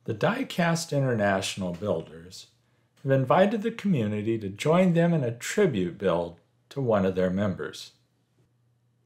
The Diecast International Builders have invited the community to join them in a tribute build to one of their members.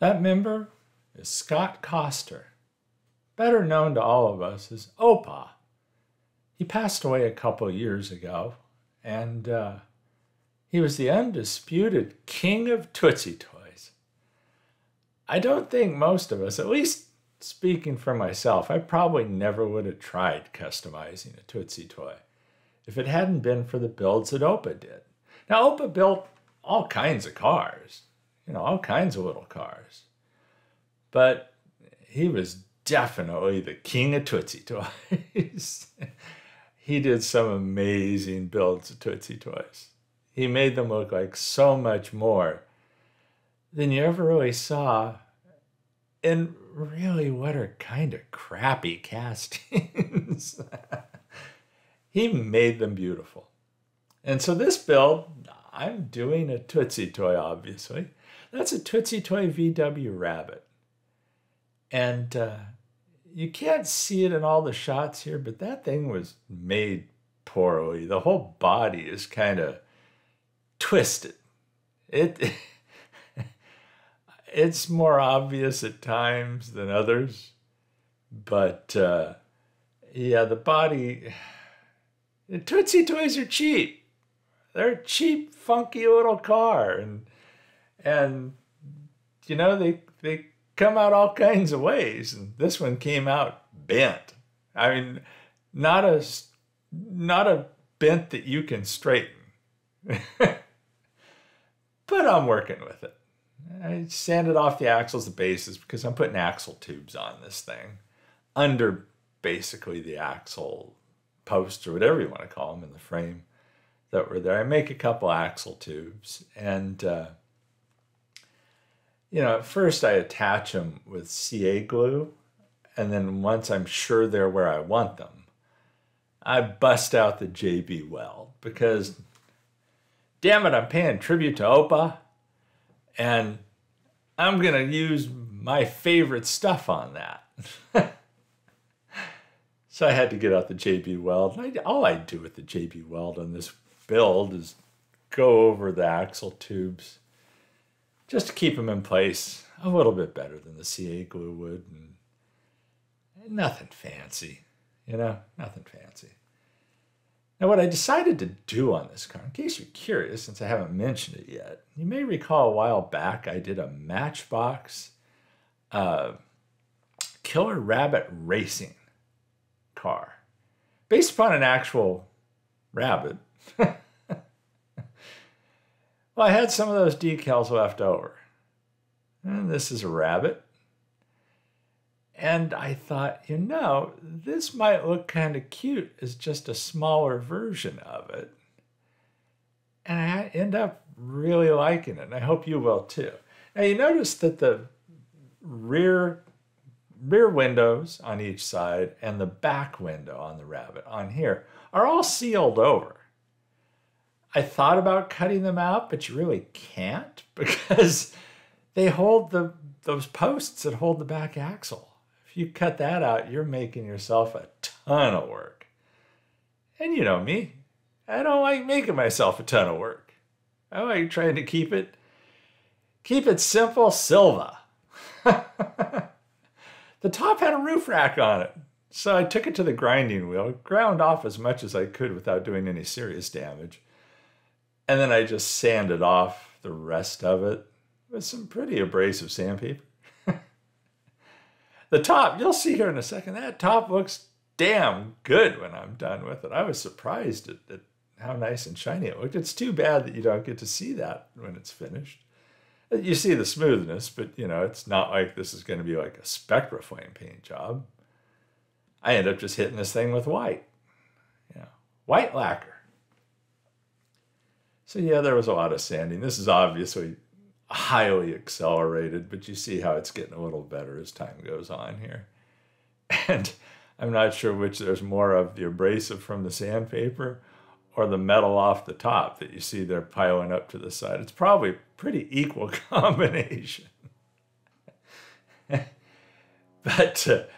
That member is Scott Koster, better known to all of us as Opa. He passed away a couple years ago, and he was the undisputed King of Tootsietoys. I don't think most of us, at least speaking for myself, I probably never would have tried customizing a Tootsie toy if it hadn't been for the builds that Opa did. Now, Opa built all kinds of cars, all kinds of little cars. But he was definitely the king of Tootsie Toys. He did some amazing builds of Tootsie Toys. He made them look like so much more than you ever really saw in really what are kind of crappy castings. He made them beautiful. And so this build, I'm doing a Tootsie Toy, obviously. That's a Tootsietoy VW Rabbit. And you can't see it in all the shots here, but that thing was made poorly. The whole body is kind of twisted. It's more obvious at times than others, but yeah, the body. The Tootsie Toys are cheap. They're a cheap, funky little car, and they come out all kinds of ways, and this one came out bent. I mean, not a bent that you can straighten. But I'm working with it. I sanded off the axles, the bases, because I'm putting axle tubes on this thing under basically the axle posts or whatever you want to call them in the frame that were there. I make a couple axle tubes, and at first I attach them with CA glue, and then once I'm sure they're where I want them, I bust out the JB weld, because damn it, I'm paying tribute to Opa, and I'm going to use my favorite stuff on that. So I had to get out the JB weld. All I do with the JB weld on this build is go over the axle tubes just to keep them in place a little bit better than the CA glue would. And nothing fancy, nothing fancy. Now, what I decided to do on this car, in case you're curious, since I haven't mentioned it yet, you may recall a while back I did a Matchbox Killer Rabbit racing car based upon an actual rabbit. Well, I had some of those decals left over. And this is a rabbit. And I thought, this might look kind of cute as just a smaller version of it. And I end up really liking it, and I hope you will too. Now, you notice that the rear windows on each side and the back window on the Rabbit on here are all sealed over. I thought about cutting them out, but you really can't, because they hold those posts that hold the back axle. If you cut that out, you're making yourself a ton of work. And you know me, I don't like making myself a ton of work. I like trying to keep it simple, Silva. The top had a roof rack on it, so I took it to the grinding wheel, ground off as much as I could without doing any serious damage. And then I just sanded off the rest of it with some pretty abrasive sandpaper. The top, you'll see here in a second, that top looks damn good when I'm done with it. I was surprised at how nice and shiny it looked. It's too bad that you don't get to see that when it's finished. You see the smoothness, but it's not like this is going to be like a Spectra flame paint job. I end up just hitting this thing with white. White lacquer. So yeah, there was a lot of sanding. This is obviously highly accelerated, but you see how it's getting a little better as time goes on here. And I'm not sure which there's more of, the abrasive from the sandpaper or the metal off the top that you see there piling up to the side. It's probably a pretty equal combination. But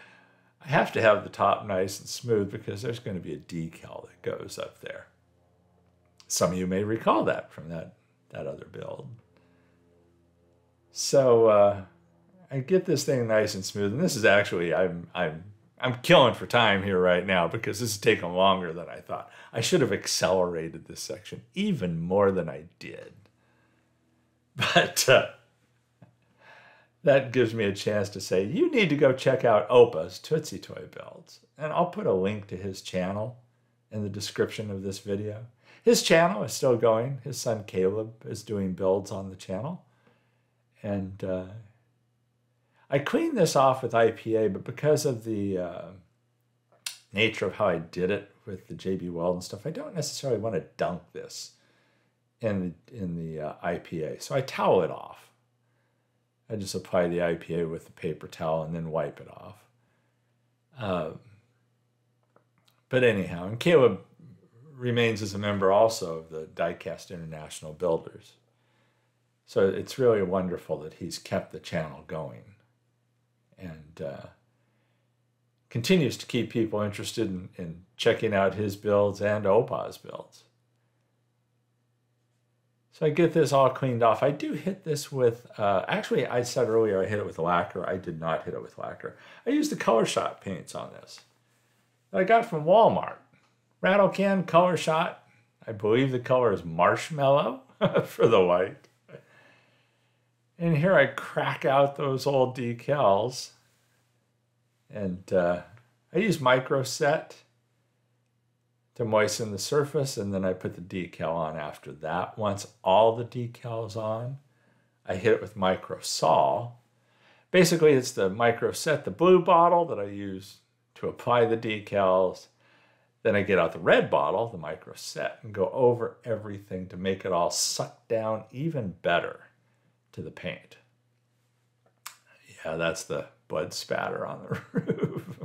I have to have the top nice and smooth because there's going to be a decal that goes up there. Some of you may recall that from that other build. So I get this thing nice and smooth, and this is actually I'm killing for time here right now because this is taking longer than I thought. I should have accelerated this section even more than I did. But that gives me a chance to say, you need to go check out Opa's Tootsietoy builds. And I'll put a link to his channel in the description of this video. His channel is still going. His son Caleb is doing builds on the channel. And I cleaned this off with IPA, but because of the nature of how I did it with the JB Weld and stuff, I don't necessarily want to dunk this in the IPA. So I towel it off. I just apply the IPA with the paper towel and then wipe it off. But anyhow, and Caleb remains as a member also of the Diecast International Builders. So it's really wonderful that he's kept the channel going and continues to keep people interested in checking out his builds and Opa's builds. So I get this all cleaned off. I do hit this with, actually I said earlier I hit it with lacquer. I did not hit it with lacquer. I used the Color Shot paints on this that I got from Walmart. Rattle can Color Shot. I believe the color is marshmallow for the white. And here I crack out those old decals. And I use Micro Set to moisten the surface, and then I put the decal on after that. Once all the decals on, I hit it with Micro Sol. Basically, it's the Micro Set, the blue bottle that I use to apply the decals. Then I get out the red bottle, the Micro Set, and go over everything to make it all suck down even better to the paint. Yeah, that's the blood spatter on the roof.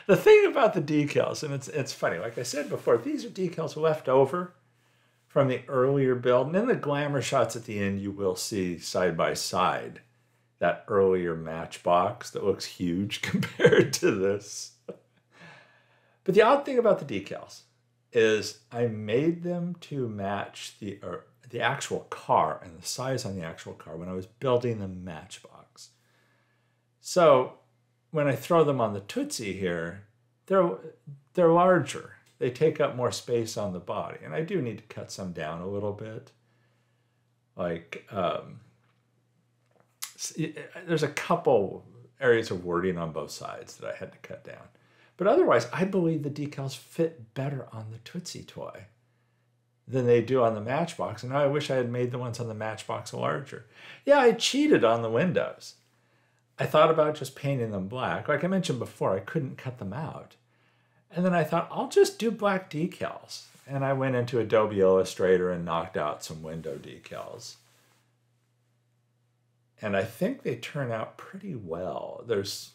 The thing about the decals, and it's funny, like I said before, these are decals left over from the earlier build. And in the glamour shots at the end, you will see side by side that earlier Matchbox that looks huge compared to this. But the odd thing about the decals is I made them to match the actual car and the size on the actual car when I was building the Matchbox. So when I throw them on the Tootsie here, they're larger. They take up more space on the body. And I do need to cut some down a little bit. Like, there's a couple areas of wording on both sides that I had to cut down. But otherwise, I believe the decals fit better on the Tootsietoy than they do on the Matchbox. And now I wish I had made the ones on the Matchbox larger. Yeah, I cheated on the windows. I thought about just painting them black. Like I mentioned before, I couldn't cut them out. And then I thought, I'll just do black decals. And I went into Adobe Illustrator and knocked out some window decals. And I think they turn out pretty well. There's,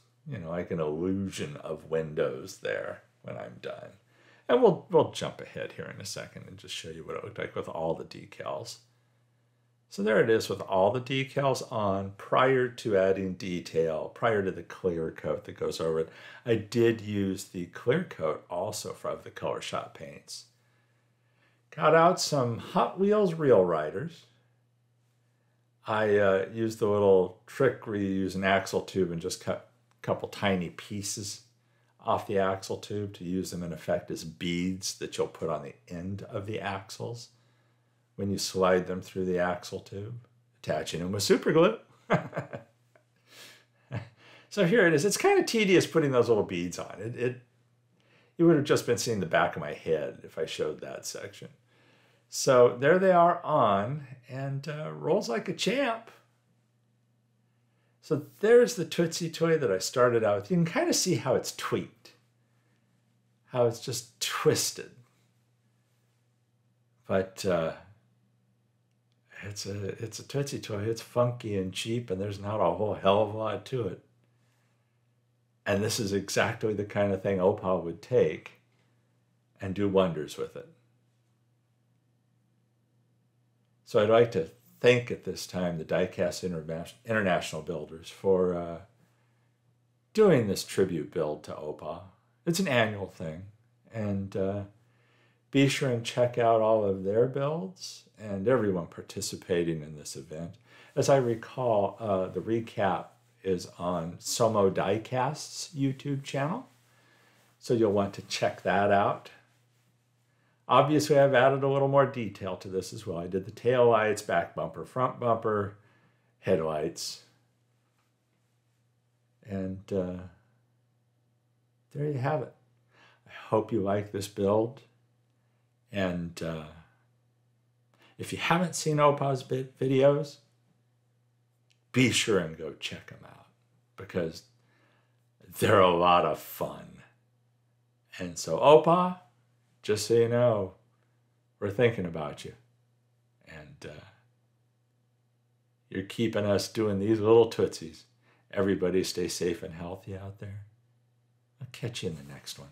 like an illusion of windows there when I'm done. And we'll jump ahead here in a second and just show you what it looked like with all the decals. So there it is with all the decals on prior to adding detail, prior to the clear coat that goes over it. I did use the clear coat also from the Color Shot paints. Got out some Hot Wheels Real Riders. I used the little trick where you use an axle tube and just cut a couple tiny pieces off the axle tube to use them in effect as beads that you'll put on the end of the axles when you slide them through the axle tube, attaching them with super glue. So here it is. It's kind of tedious putting those little beads on. You would have just been seeing the back of my head if I showed that section. So there they are on, and rolls like a champ. So there's the Tootsietoy that I started out with. You can kind of see how it's tweaked, how it's just twisted. But it's a Tootsietoy. It's funky and cheap, and there's not a whole hell of a lot to it. And this is exactly the kind of thing Opa would take and do wonders with it. So I'd like to thank at this time the Diecast International Builders for doing this tribute build to Opa. It's an annual thing, and be sure and check out all of their builds and everyone participating in this event. As I recall, the recap is on Somo Diecast's YouTube channel, so you'll want to check that out. Obviously, I've added a little more detail to this as well. I did the tail lights, back bumper, front bumper, headlights, and there you have it. I hope you like this build. And if you haven't seen Opa's videos, be sure and go check them out because they're a lot of fun. And so Opa, just so you know, we're thinking about you. And you're keeping us doing these little tootsies. Everybody stay safe and healthy out there. I'll catch you in the next one.